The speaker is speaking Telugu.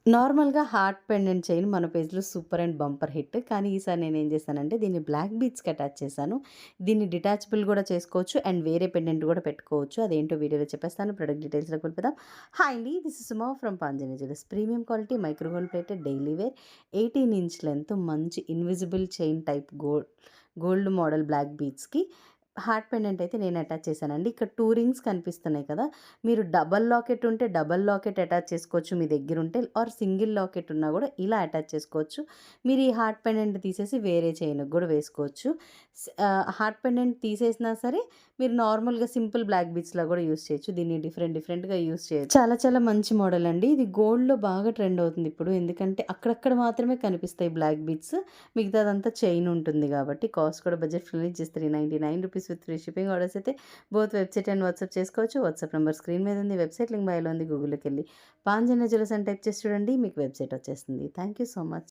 నార్మల్‌గా హార్ట్ పెండెంట్ చైన్ మన పేజ్‌లో సూపర్ అండ్ బంపర్ హిట్. కానీ ఈసారి నేనేం చేశానంటే దీన్ని బ్లాక్ బీడ్స్‌కి అటాచ్ చేశాను. దీన్ని డిటాచబుల్ గూడా చేసుకోవచ్చు అండ్ వేరే పెండెంట్ గూడా పెట్టుకోవచ్చు. అదేంటో వీడియోలో చెప్పేస్తాను. ప్రొడక్ట్ డీటెయిల్స్‌లోకి వెళ్ళిపోదాం. హాయ్ అండి. This is Suma from Panjani jewellers. Premium quality micro gold plated daily wear 18 inch length మంచి invisible chain type gold model black బీడ్స్‌కి హార్ట్ పెండెంట్ అయితే నేను అటాచ్ చేశానండి. ఇక్కడ 2 రింగ్స్ కనిపిస్తున్నాయి కదా! మీరు డబల్ లాకెట్ ఉంటే డబల్ లాకెట్ అటాచ్ చేసుకోవచ్చు మీ దగ్గరుంటే. ఆర్ సింగిల్ లాకెట్ ఉన్నా గూడా ఇలా అటాచ్ చేసుకోవచ్చు. మీరు ఈ హార్ట్ పెండెంట్ తీసేసి వేరే చైన్‌కి గూడా వేసుకోవచ్చు. హార్ట్ పెండెంట్ తీసేసినా సరే మీరు నార్మల్‌గా సింపుల్ బ్లాక్ బీడ్స్‌లా గూడా యూజ్ చేయొచ్చు. దీన్ని డిఫరెంట్‌గా యూజ్ చేయొచ్చు. చాలా చాలా మంచి మోడల్ అండి. ఇది గోల్డ్‌లో బాగా ట్రెండ్ అవుతుంది ఇప్పుడు. ఎందుకంటే అక్కడక్కడ మాత్రమే కనిపిస్తాయి బ్లాక్ బీడ్స్. మిగతాదంతా చైన్ ఉంటుంది గాబట్టి. కాస్ట్ కూడా budget friendly just ₹399 with free shipping. Orders అయితే బోత్ వెబ్‌సైట్ అండ్ వాట్సాప్ చేసుకోవచ్చు. వాట్సాప్ నంబర్ స్క్రీన్ మీద ఉంది. వెబ్‌సైట్ లింక్ బయోలో ఉంది. గూగుల్‌లోకెళ్ళి పాంజన్య జ్యువెలర్స్ అని టైప్ చేసి చూడండి. మీకు వెబ్‌సైట్ వచ్చేస్తుంది. Thank you so much.